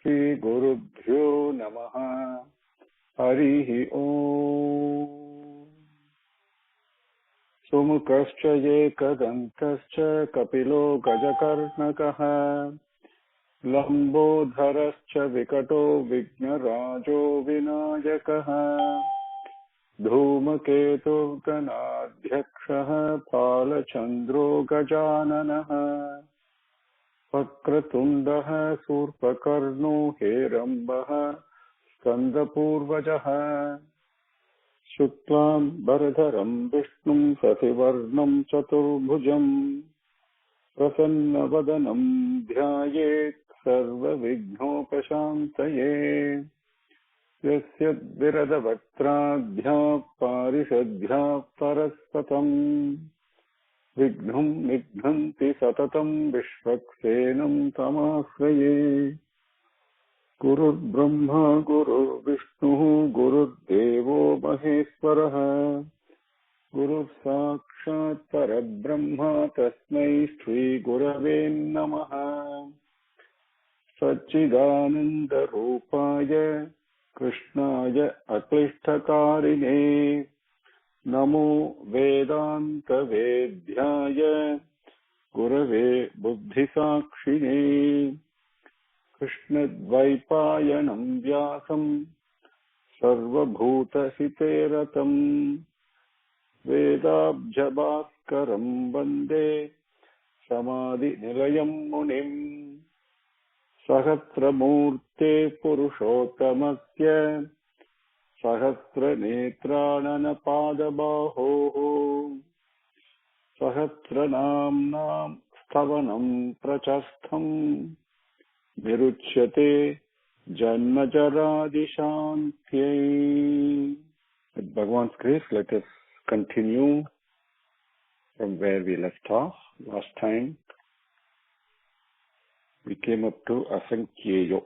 Shri Gurubhyo Namaha. Harihi Om. Sumukascha Yekadantascha Kapilo Gajakarnakaha. Lambodharascha Vikato Vignarajo Vinayakaha. Dhumaketu Ganadhyakshaha Palachandro Gajananaha. Vakratundaha Surpakarno Herambaha Skandapurvajaha. Shuklam Bharadharam Vishnum Sasivarnam Chaturbhujam. Prasannavadanam Dhyayet Sarva Vignopashantaye. Yasya Viradavatrabhya Parisadhya Paraspatam. Vignum Nignanti Satatam Vishvaksenam Tamasraye. Gurur Brahma Gurur Vishnu Gurur Devo Maheswaraha. Guru Sakshat Parabrahma Tasmai Shri Gurave Namaha. Satchidananda Rupaya Krishnaya Aklishtakarine. Namo Vedanta Vedyaya Gurave Buddhisakshine. Krishna Dvaipayanam Vyasam Sarva Bhuta Siteratam. Vedabjabhaskaram Vande Samadhi Nilayam Munim. Sahasramurte Purushottamasya Sahasra Netranana Padabaho. Sahasranam Stavanam Prachastham. Niruchyate Janmajaradishantyai. With Bhagavan's grace, let us continue from where we left off. Last time we came up to Asankyeyo.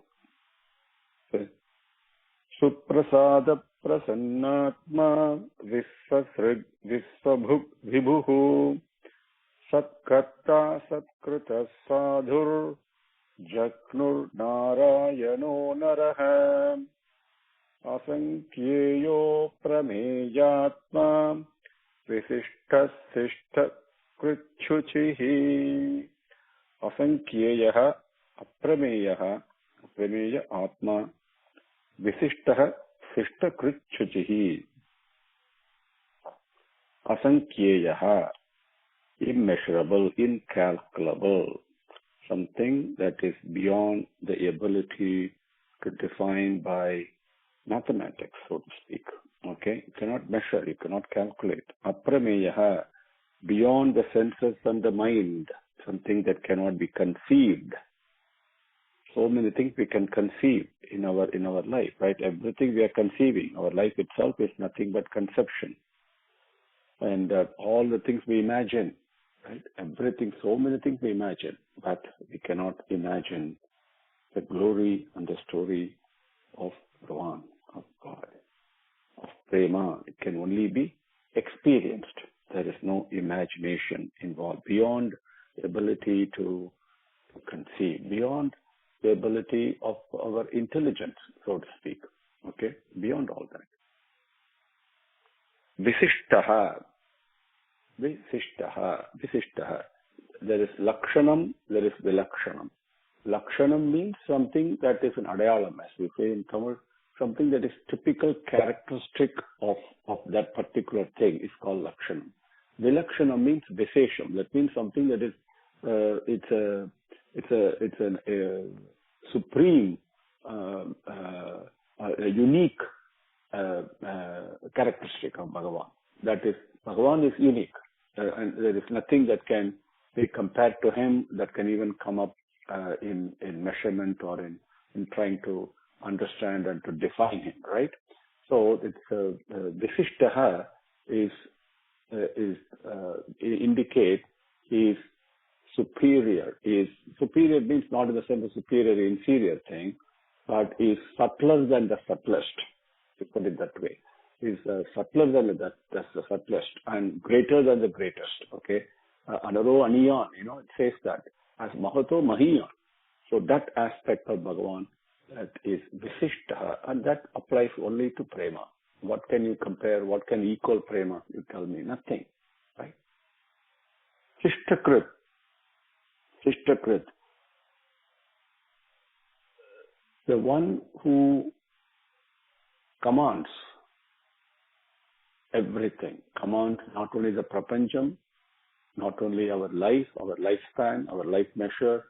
Suprasada Prasannatma Visvabhuk Vibhuhu Satkarta Satkrita Sadhur Jaknur Narayano Naraha. Asankyeyo Prameyatma Visishta Sishta Krichuchihi. Asankyeyaha Aprameyaha Aprameya Atma Visishtaha Sishta Krichuchihi. Asankyeyaha, immeasurable, incalculable, something that is beyond the ability to define by mathematics, so to speak. Okay? You cannot measure, you cannot calculate. Aprameyaha, beyond the senses and the mind, something that cannot be conceived. So many things we can conceive in our life, right? Everything we are conceiving. Our life itself is nothing but conception. And all the things we imagine, right? Everything, so many things we imagine, but we cannot imagine the glory and the story of Bhagavan, of God, of Prema. It can only be experienced. There is no imagination involved, beyond the ability to conceive, beyond the ability of our intelligence, so to speak. Okay? Beyond all that. Visishtaha. Visishtaha. Visishtaha. There is Lakshanam, there is Vilakshanam. Lakshanam means something that is an adayalam, as we say in Tamil. Something that is typical characteristic of that particular thing is called Lakshanam. Vilakshanam means Visesham. That means something that is it's a supreme, a unique characteristic of Bhagavan. That is, Bhagavan is unique, and there is nothing that can be compared to him, that can even come up in measurement or in trying to understand and to define him, right? So it's Visishtaha indicate he is superior. Superior means not in the sense of superior, inferior thing, but is subtler than the subtlest, to put it that way. Is subtler than that's the subtlest, and greater than the greatest. Okay, Anaro Aniyan, it says that as Mahato Mahiyan. So that aspect of Bhagavan that is Visishtaha, and that applies only to prema. What can you compare? What can equal prema? You tell me. Nothing. Right? Shishtakrit. Shishtakrit. The one who commands everything. Commands not only the prapancham, not only our life, our lifespan, our life measure,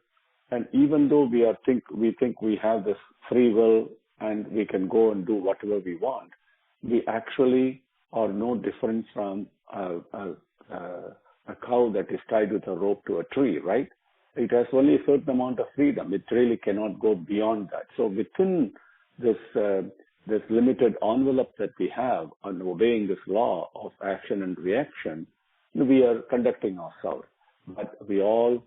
and even though we think we have this free will and we can go and do whatever we want, we actually are no different from a cow that is tied with a rope to a tree, right? It has only a certain amount of freedom. It really cannot go beyond that. So within this limited envelope that we have on obeying this law of action and reaction, we are conducting ourselves. But we all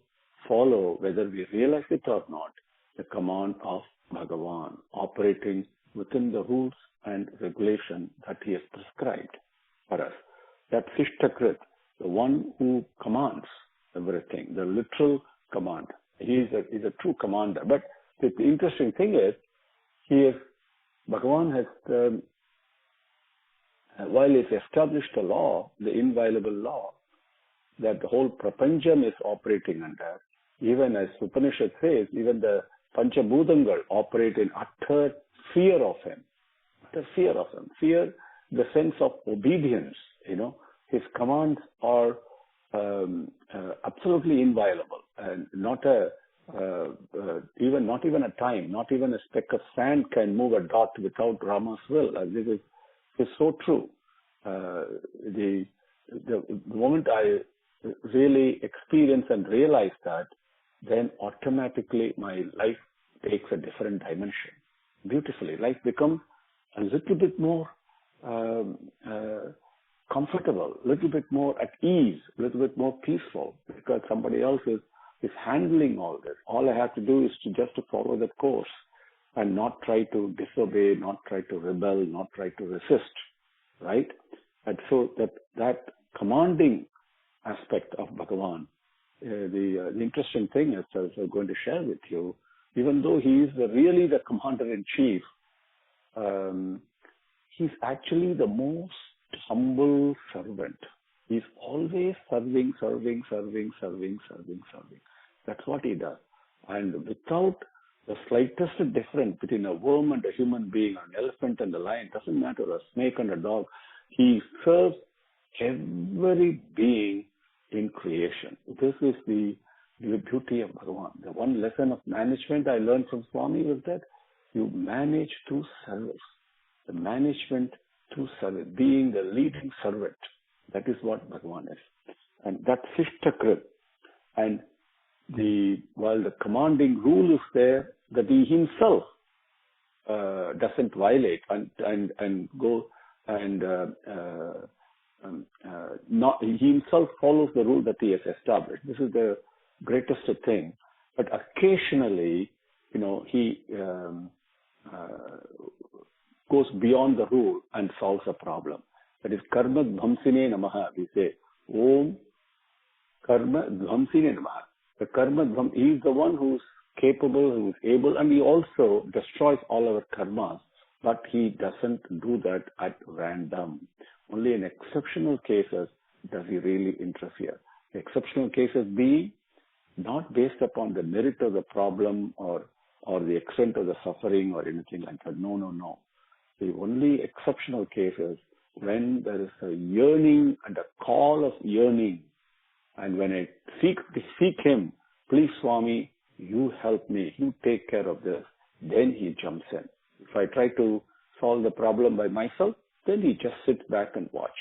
follow, whether we realize it or not, the command of Bhagavan, operating within the rules and regulation that he has prescribed for us. That Sishtakrit, the one who commands everything, the literal command. He is a true commander. But the interesting thing is, Bhagavan has, while he's established a law, the inviolable law, that the whole prapancham is operating under, even as Upanishad says, even the Panchabhutangal operate in utter fear of him. Utter fear of him. Fear, the sense of obedience, His commands are absolutely inviolable, and not even a time, not even a speck of sand can move a dot without Rama's will. And this is so true. The moment I really experience and realize that, then automatically my life takes a different dimension. Beautifully, life becomes a little bit more comfortable, a little bit more at ease, a little bit more peaceful, because somebody else is handling all this. All I have to do is just to follow that course and not try to disobey, not try to rebel, not try to resist, right? And so that commanding aspect of Bhagavan, the interesting thing is, as I'm going to share with you, even though he is really the commander-in-chief, he's actually the most humble servant. He's always serving. That's what he does. And without the slightest difference between a worm and a human being, an elephant and a lion, doesn't matter, a snake and a dog, he serves every being in creation. This is the beauty of Bhagavan. The one lesson of management I learned from Swami was that you manage through service. The management through service, being the leading servant. That is what Bhagavan is. And that's Sishtakrit. And while the commanding rule is there, that he himself doesn't violate and go and he himself follows the rule that he has established. This is the greatest thing. But occasionally, he goes beyond the rule and solves a problem. That is Karma Dhamsine Namaha. We say, Om Karma Dhamsine Namaha. The Karma Dham, he is the one who is capable, who is able, and he also destroys all our karmas. But he doesn't do that at random. Only in exceptional cases does he really interfere. The exceptional cases being not based upon the merit of the problem or the extent of the suffering or anything like that. No. The only exceptional cases when there is a yearning and a call of yearning, and when I seek him, please Swami, you help me, you take care of this, then he jumps in. If I try to solve the problem by myself, then he just sits back and watch.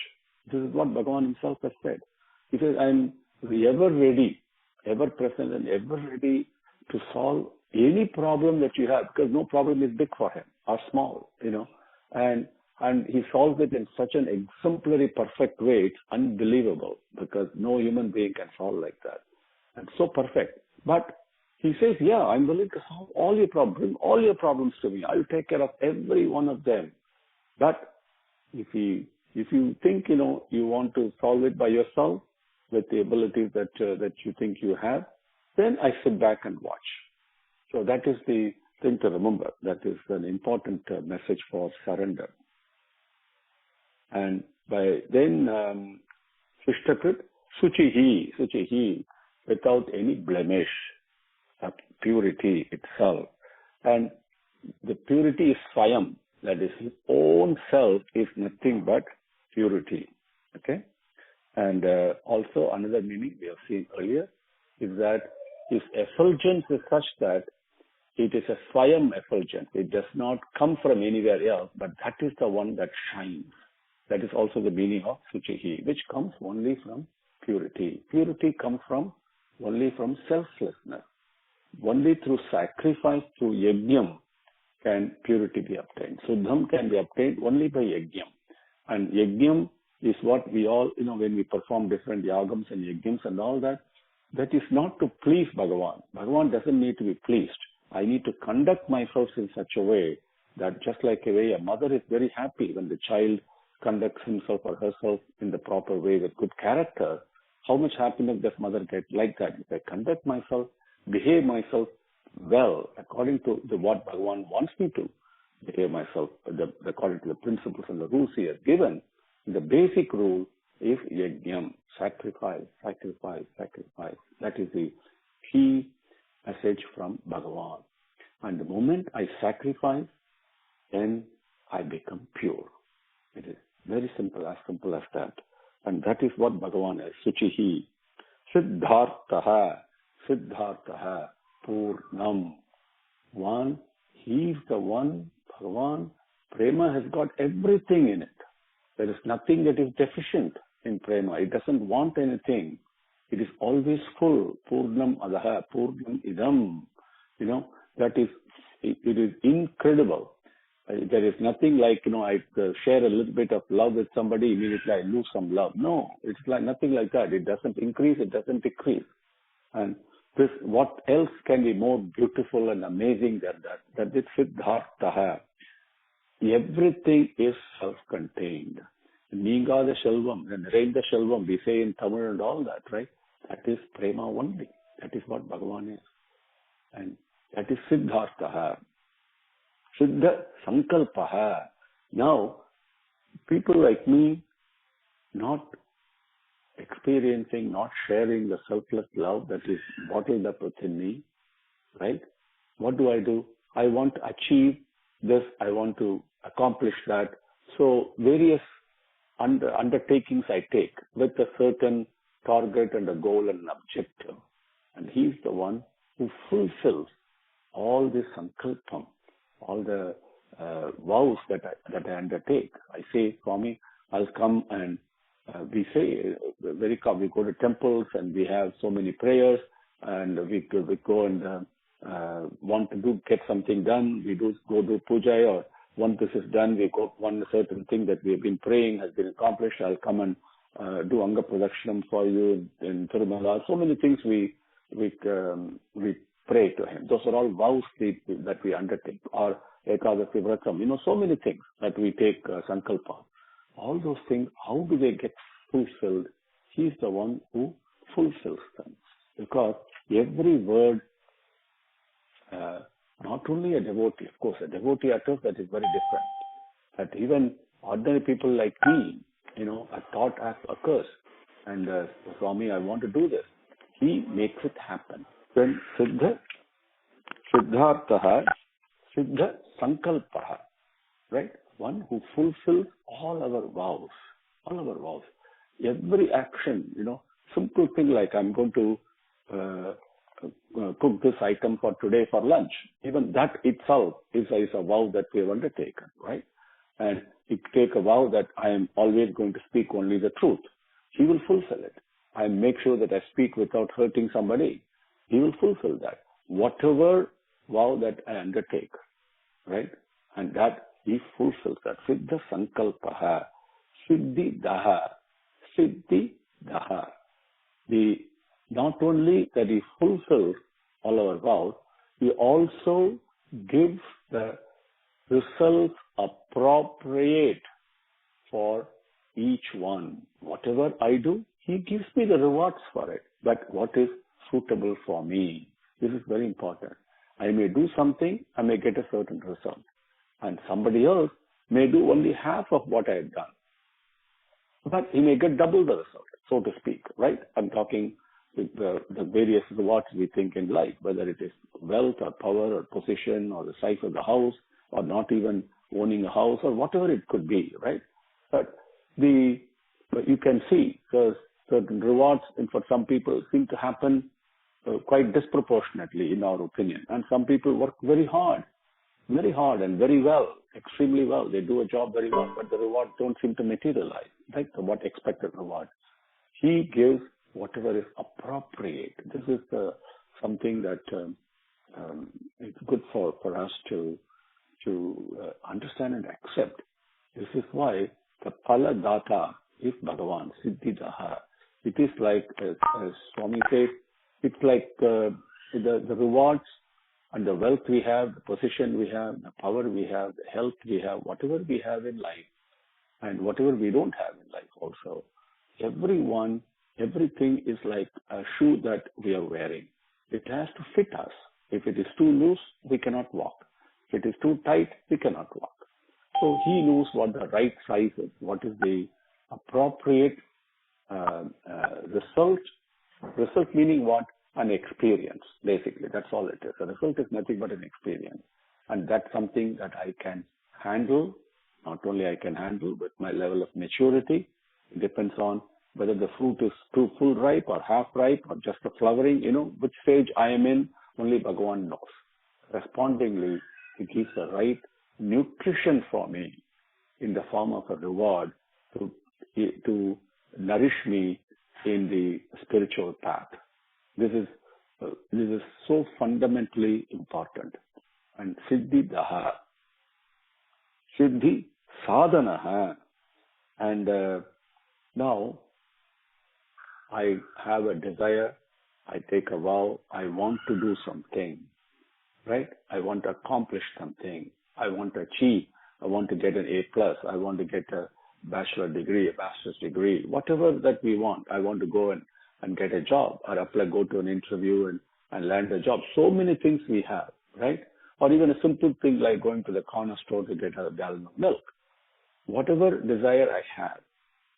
This is what Bhagavan himself has said. He says, I'm ever ready, ever present and ever ready to solve any problem that you have, because no problem is big for him or small, and he solves it in such an exemplary, perfect way. It's unbelievable, because no human being can solve like that. And so perfect. But he says, yeah, I'm willing to solve all your problems. Bring all your problems to me. I'll take care of every one of them. But if you think, you want to solve it by yourself with the abilities that you think you have, then I sit back and watch. So that is the thing to remember. That is an important message for surrender. And by then, Shishtakrit, Suchihi, without any blemish, purity itself. And the purity is Swayam, that is his own self is nothing but purity. Okay? And also another meaning we have seen earlier is that his effulgence is such that it is a Swayam effulgence. It does not come from anywhere else, but that is the one that shines. That is also the meaning of Suchihi, which comes only from purity. Purity comes only from selflessness. Only through sacrifice, through yajnam, can purity be obtained. Suddham can be obtained only by yajnam. And yajnam is what we all, when we perform different yagams and yajnams and all that, that is not to please Bhagavan. Bhagavan doesn't need to be pleased. I need to conduct myself in such a way that just like a way a mother is very happy when the child conducts himself or herself in the proper way with good character, how much happiness does mother get like that? If I conduct myself, behave myself well according to what Bhagavan wants me to behave myself, according to the principles and the rules he has given, the basic rule is yajnam, sacrifice. That is the key message from Bhagavan. And the moment I sacrifice, then I become pure. It is very simple as that. And that is what Bhagavan is. Suchihi, Siddhartha, Purnam. One, he is the one, Bhagavan. Prema has got everything in it. There is nothing that is deficient in Prema. It doesn't want anything. It is always full. Purnam adaha, Purnam idam. That is, it is incredible. There is nothing like, I share a little bit of love with somebody, immediately I lose some love. No, it's like nothing like that. It doesn't increase, it doesn't decrease. And this, what else can be more beautiful and amazing than that? That is Siddhartha. Everything is self-contained. Ningada Shelvam, Nirenda Shelvam, we say in Tamil and all that, right? That is Prema only. That is what Bhagavan is. And that is Siddhartha. Siddha Sankalpaha. Now, people like me, not experiencing, not sharing the selfless love that is bottled up within me, right? What do? I want to achieve this, I want to accomplish that. So various undertakings I take with a certain target and a goal and an objective. And he's the one who fulfills all this sankalpam, all the vows that I undertake. I say, Swami, I'll come and we say, we go to temples and we have so many prayers and we go and want to get something done. We go do puja, or once this is done, we go one certain thing that we have been praying has been accomplished. I'll come and do Anga Pradakshina for you in Tirumala. So many things we pray to him. Those are all vows that we undertake. Or Ekadasi Vratam, so many things that we take Sankalpa. All those things, how do they get fulfilled? He's the one who fulfills them. Because every word, not only a devotee, of course, a devotee utters, that is very different. But even ordinary people like me, a thought occurs. And Swami, I want to do this. He makes it happen. Then Siddhartha, Siddha Sankalpaha, right? One who fulfills all our vows. Every action, simple thing like I'm going to cook this item for today for lunch. Even that itself is a vow that we have undertaken, right? And you take a vow that I am always going to speak only the truth. He will fulfill it. I make sure that I speak without hurting somebody. He will fulfill that. Whatever vow that I undertake, right? And that he fulfills that. Siddha Sankalpaha, Siddhi Daha. Not only that he fulfills all our vows, he also gives the results appropriate for each one. Whatever I do, he gives me the rewards for it. But what is suitable for me? This is very important. I may do something, I may get a certain result. And somebody else may do only half of what I had done. But he may get double the result, so to speak, right? I'm talking with the various rewards we think in life, whether it is wealth or power or position or the size of the house or not even owning a house or whatever it could be, right? But you can see there's certain rewards, and for some people seem to happen quite disproportionately in our opinion. And some people work very hard and very well, extremely well. They do a job very well, but the rewards don't seem to materialize, right? So what expected reward? He gives whatever is appropriate. This is something that it's good for us to understand and accept. This is why the Phala Data is Bhagavan, Siddhi Daha. It is like, as Swami says, it's like the rewards and the wealth we have, the position we have, the power we have, the health we have, whatever we have in life, and whatever we don't have in life also. Everything is like a shoe that we are wearing. It has to fit us. If it is too loose, we cannot walk. If it is too tight, we cannot walk. So he knows what the right size is, what is the appropriate result. Result meaning what? An experience, basically. That's all it is. A result is nothing but an experience. And that's something that I can handle. Not only I can handle, but my level of maturity. It depends on whether the fruit is too full ripe or half ripe or just a flowering, which stage I am in, only Bhagavan knows. Correspondingly, he gives the right nutrition for me in the form of a reward to nourish me in the spiritual path. This is so fundamentally important. And Siddhi Daha, Siddhi Sadhanaha. And now I have a desire, I take a vow, I want to do something, right? I want to accomplish something. I want to achieve. I want to get an A+. I want to get a bachelor degree, a master's degree, whatever that we want. I want to go and get a job or apply, go to an interview and land a job. So many things we have, right? Or even a simple thing like going to the corner store to get a gallon of milk. Whatever desire I have,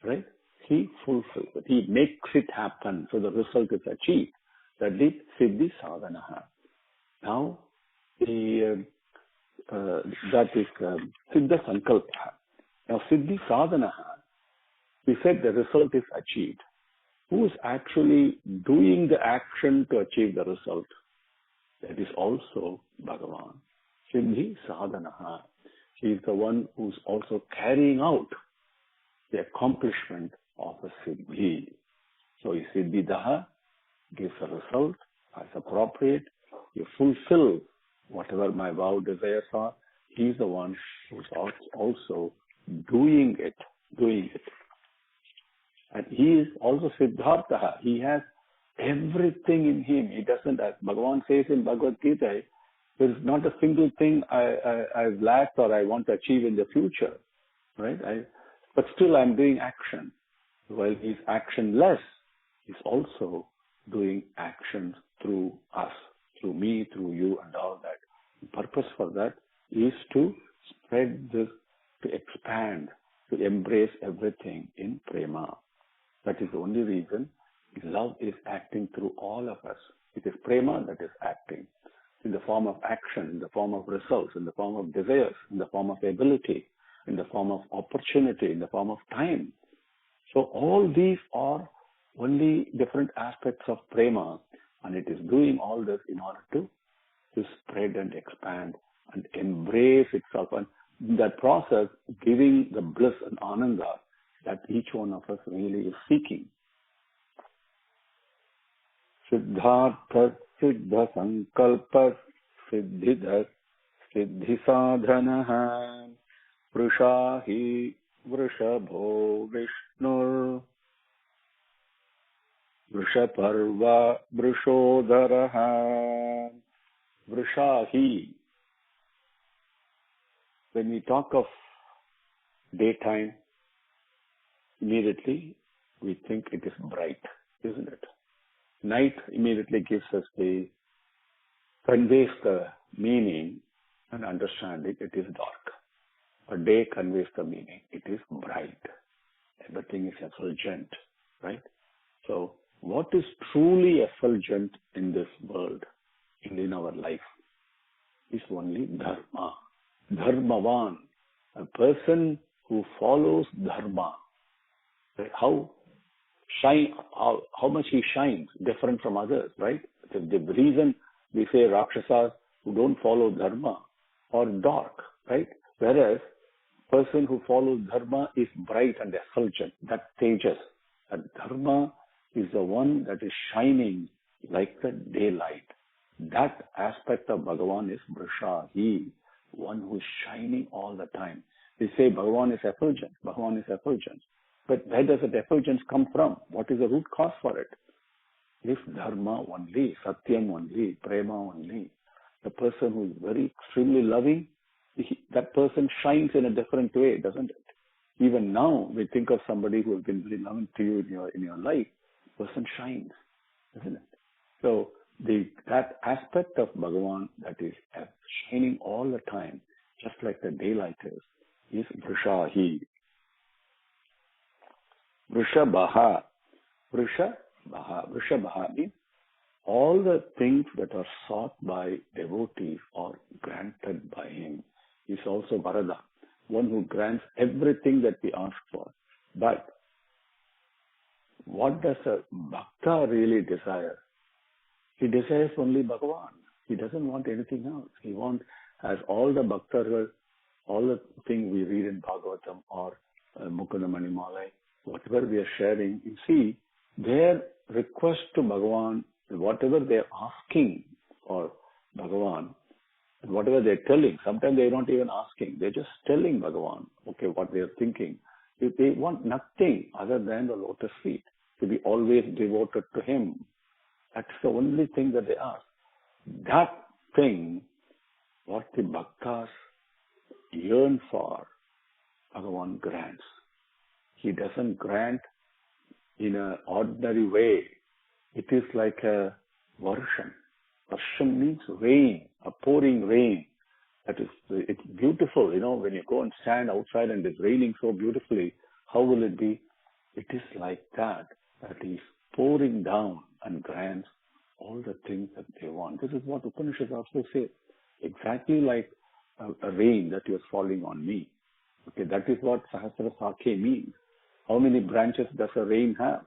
right? He fulfills it. He makes it happen so the result is achieved. That is Siddhi Sadhanaha. Now, that is Siddha Sankalpa. Now, Siddhi Sadhanaha, we said the result is achieved. Who is actually doing the action to achieve the result? That is also Bhagavan. Siddhi Sadhanaha. He is the one who is also carrying out the accomplishment of a Siddhi. So, Siddhi Daha gives a result as appropriate. You fulfill whatever my vow desires are. He is the one who is also doing it. And he is also Siddhartha. He has everything in him. He doesn't, as Bhagavan says in Bhagavad Gita, there is not a single thing I've lacked or I want to achieve in the future, right? But still I'm doing action. While he's actionless, he's also doing actions through us, through me, through you, and all that. The purpose for that is to spread this, to expand, to embrace everything in prema. That is the only reason love is acting through all of us. It is prema that is acting in the form of action, in the form of results, in the form of desires, in the form of ability, in the form of opportunity, in the form of time. So all these are only different aspects of prema, and it is doing all this in order to spread and expand and embrace itself, and in that process giving the bliss and ananda that each one of us really is seeking. Siddhartha Siddha Sankalpa Siddhida Siddhi Sadhanaha Vrushahi Vrushabho Vishnur Vrushaparva Vrushodharaha Vrushahi. When we talk of daytime, immediately we think it is bright, isn't it? Night immediately gives us the conveys the meaning and understanding, it is dark. A day conveys the meaning, it is bright. Everything is effulgent, right? So what is truly effulgent in this world, in our life, is only dharma. Dharmavan, a person who follows dharma. Right? How much he shines different from others, right? The reason we say Rakshasas who don't follow dharma are dark, right? Whereas person who follows dharma is bright and effulgent, that tejas. And dharma is the one that is shining like the daylight. That aspect of Bhagavan is Vrisha, he, one who is shining all the time. We say Bhagavan is effulgent. Bhagavan is effulgent. But where does that effulgence come from? What is the root cause for it? If dharma only, satyam only, prema only. The person who is very extremely loving, that person shines in a different way, doesn't it? Even now, we think of somebody who has been very loving to you in your life, the person shines, isn't it? So that aspect of Bhagavan that is shining all the time, just like the daylight is Vrishahi. Vrishabhaha. Vrishabhaha means all the things that are sought by devotees are granted by him. He's also Varada, one who grants everything that we ask for. But what does a bhakta really desire? He desires only Bhagavan. He doesn't want anything else. He wants, as all the bhaktas, all the things we read in Bhagavatam or Mukunda Manimalai, whatever we are sharing, you see, their request to Bhagavan, whatever they are asking for Bhagavan, and whatever they're telling, sometimes they're not even asking, they're just telling Bhagavan, okay, what they're thinking. They want nothing other than the lotus feet, to be always devoted to him. That's the only thing that they ask. That thing, what the bhaktas yearn for, Bhagavan grants. He doesn't grant in an ordinary way. It is like a varsham. Varsham means rain, a pouring rain. It's beautiful, when you go and stand outside and it's raining so beautifully, how will it be? It is like that is pouring down and grants all the things that they want. This is what Upanishads also say. Exactly like a rain that is falling on me. Okay, that is what Sahasra Sakhe means. How many branches does a rain have?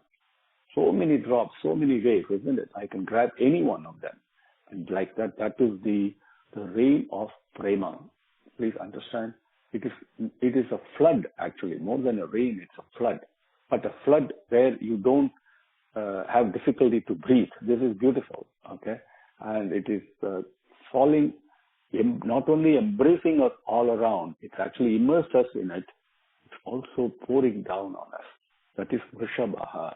So many drops, so many waves, isn't it? I can grab any one of them. And like that is the rain of prema. Please understand, it is a flood actually. More than a rain, it's a flood. But a flood where you don't have difficulty to breathe. This is beautiful, okay? And it is falling, not only embracing us all around, it's actually immersed us in it. It's also pouring down on us. That is Vrishabhaha.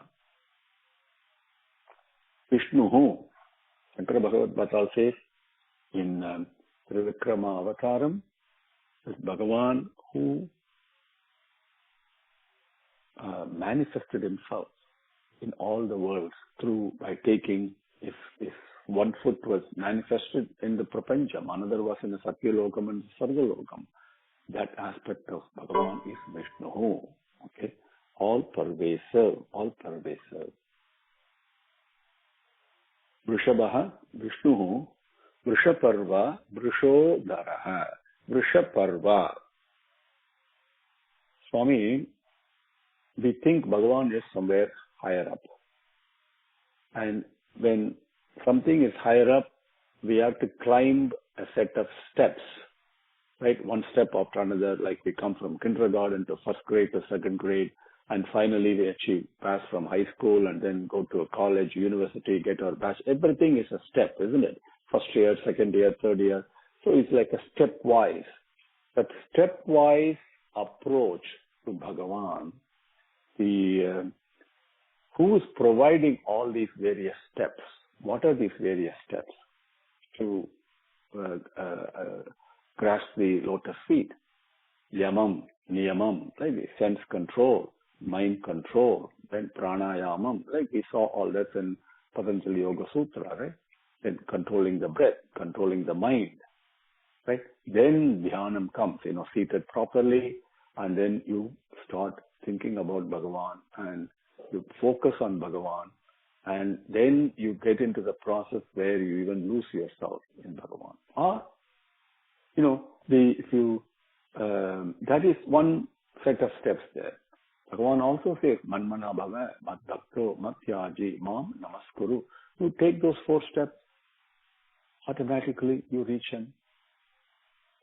Vishnu, Sankara Bhattar says in Trivikrama Avataram, is Bhagavan who manifested himself in all the worlds by taking, if one foot was manifested in the Prapancham, another was in the Sathya Lokam and Sarga Lokam. That aspect of Bhagavan is Vishnu, okay? All pervasive. Vrishabhaha, Vishnu, Vrishaparva, Vrishodharaha, Vrishaparva. Swami, we think Bhagavan is somewhere higher up. And when something is higher up, we have to climb a set of steps, right? One step after another, like we come from kindergarten to first grade to second grade, and finally we pass from high school and then go to a college, university, get our bachelor. Everything is a step, isn't it? First year, second year, third year. So it's like a stepwise. That stepwise approach to Bhagavan, who is providing all these various steps? What are these various steps to grasp the lotus feet? Yamam, niyamam, like sense control, mind control, then pranayamam, like we saw all that in Patanjali Yoga Sutra, right? then controlling the breath, controlling the mind, right? Then dhyanam comes, seated properly, and then you start thinking about Bhagavan and you focus on Bhagavan, and then you get into the process where you even lose yourself in Bhagavan. Or, that is one set of steps there. Bhagavan also says, Manmana Bhava, Madbhakto, Matyaji, Mam, Namaskuru. You take those 4 steps, automatically you reach Him.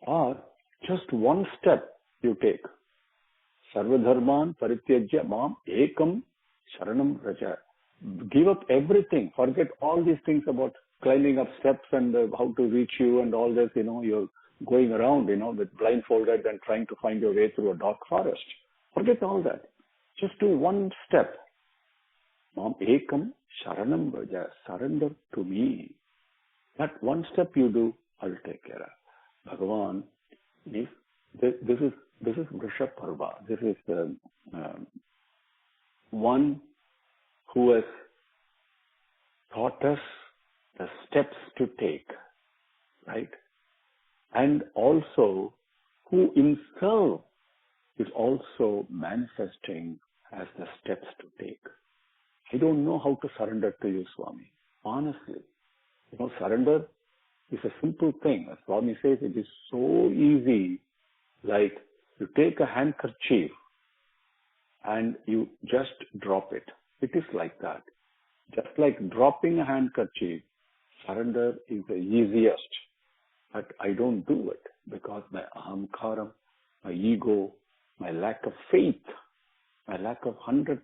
Or just one step you take. Sarvadharman Parityajya Mam Ekam Sharanam Raja. Give up everything. Forget all these things about climbing up steps and how to reach you and all this. You're going around, with blindfolded and trying to find your way through a dark forest. Forget all that. Just do one step. Mam Ekam Sharanam Raja. Surrender to me. That one step you do, I'll take care of. Bhagavan, this is Vrishabh Parva. This is one who has taught us the steps to take, right? And also who himself is also manifesting as the steps to take. I don't know how to surrender to you, Swami. Honestly, surrender is a simple thing. As Swami says, it is so easy. Like you take a handkerchief and you just drop it. It is like that. Just like dropping a handkerchief, surrender is the easiest. But I don't do it because my ahamkaram, my ego, my lack of faith, my lack of 100%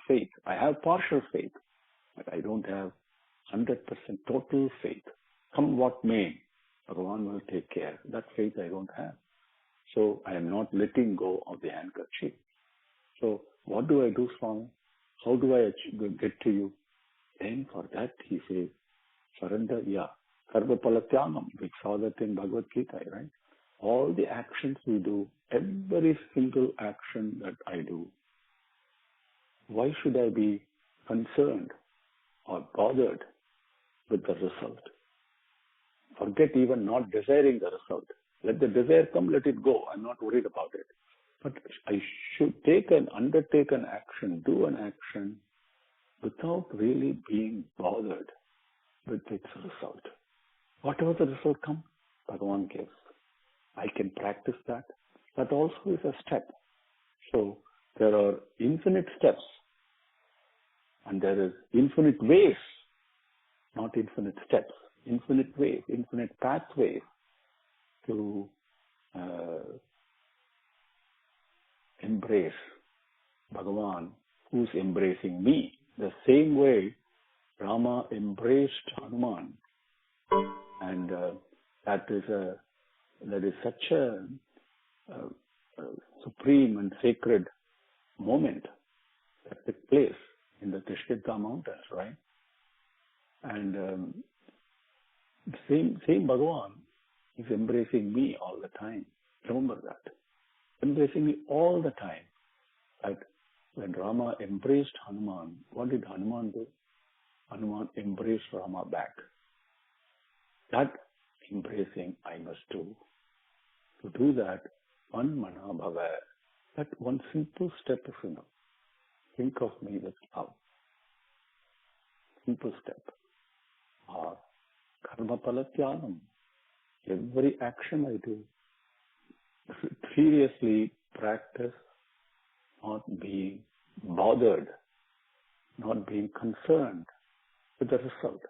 faith. I have partial faith, but I don't have 100% total faith. Come what may, Bhagavan will take care. That faith I don't have. So I am not letting go of the handkerchief. So what do I do, Swami? How do I get to you? Then for that he says, surrender, Sarva Palatyamam, which saw that in Bhagavad Gita, right? All the actions we do, every single action that I do, why should I be concerned or bothered with the result? Forget even not desiring the result. Let the desire come, let it go. I'm not worried about it. But I should undertake an action, do an action without really being bothered with its result. Whatever the result comes, Bhagavan gives. I can practice that. That also is a step. So there are infinite steps and there is infinite ways, not infinite steps, infinite ways, infinite pathways to embrace Bhagavan, who's embracing me. The same way Rama embraced Hanuman, and that is such a supreme and sacred moment that took place in the Kishkinda mountains, right? And same Bhagavan is embracing me all the time. Remember that. Embracing me all the time. That when Rama embraced Hanuman, what did Hanuman do? Hanuman embraced Rama back. That embracing I must do. To do that, Manmana Bhava, that one simple step is enough. Think of me with love. Simple step. Or Karma Palatyanam. Every action I do, seriously practice not being bothered, not being concerned with the result.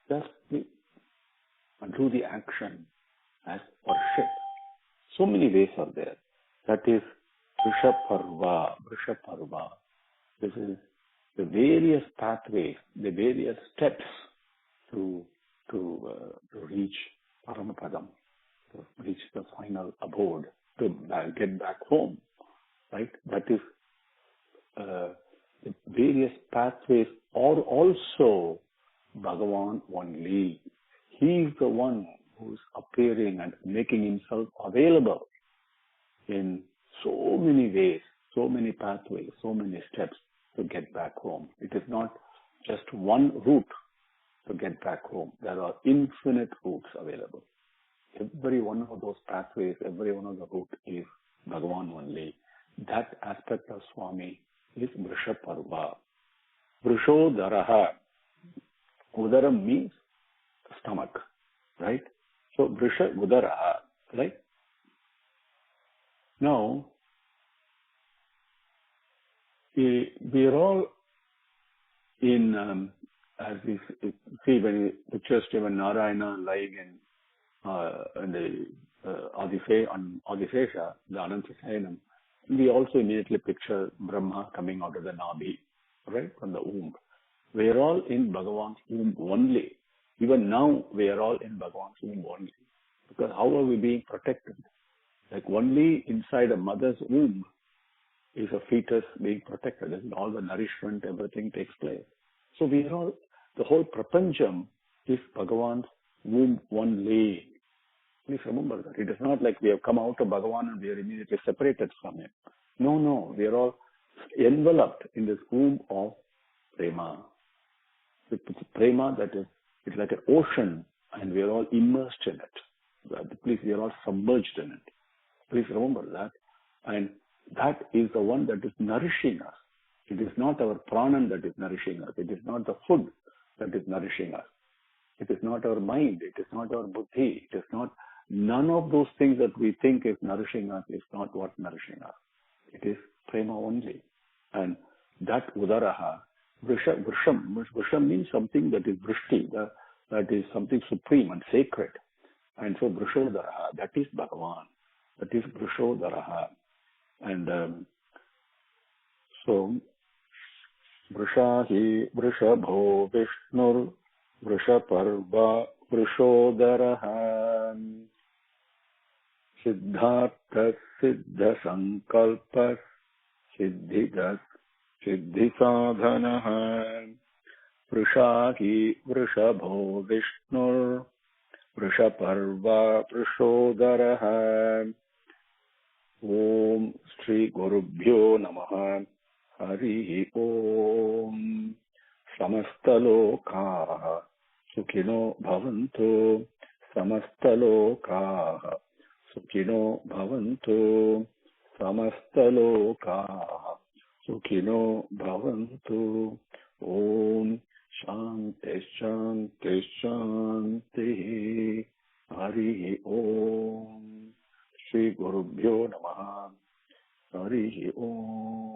Just do the action as worship. So many ways are there. That is Vrishabh Parva. This is the various pathways, the various steps to reach Paramapadam, to reach the final abode, to get back home, right? That is the various pathways are also Bhagavan only. He is the one who is appearing and making himself available in so many ways, so many pathways, so many steps to get back home. It is not just one route. to get back home. There are infinite routes available. Every one of those pathways, every one of the routes is Bhagavan only. That aspect of Swami is Vrisha Parva. Vrishodaraha. Udaram means stomach, right? So Vrisha Udaraha, right? Now, we are all in, as we see when we picture Srimad Narayana lying in the Adisesha, the Anantasayanam, we also immediately picture Brahma coming out of the Nabi, right, from the womb. We are all in Bhagavan's womb only. Even now, we are all in Bhagavan's womb only. Because how are we being protected? Like only inside a mother's womb is a fetus being protected, and all the nourishment, everything takes place. So we are all, the whole prapancham is Bhagavan's womb only. Please remember that. It is not like we have come out of Bhagavan and we are immediately separated from him. No, we are all enveloped in this womb of prema. It's prema that is, it's like an ocean and we are all immersed in it. Please, we are all submerged in it. Please remember that. And that is the one that is nourishing us. It is not our pranam that is nourishing us. It is not the food that is nourishing us. It is not our mind. It is not our buddhi. It is not, none of those things that we think is nourishing us is not what nourishing us. It is prema only. And that udaraha, vrisham means something that is vrishti, that is something supreme and sacred. And so vrishodaraha, that is Bhagavan. That is vrishodaraha. And so, Vrishahi Vrishabho Vishnur Vrishaparva Vrishodaraha Siddhartha Siddha Sankalpas Siddhidas Siddhi Sadhanaha Vrishahi Vrishabho Vishnur Vrishaparva Vrishodaraha Om Shri Gurubhyo Namaha Hari Om Samastalokaha Sukhino Bhavantu Samastalokaha Sukhino Bhavantu Samastalokaha Sukhino Bhavantu Om Shanti Shanti Shanti Hari Om Shri Gurubhyo Namaha Hari Om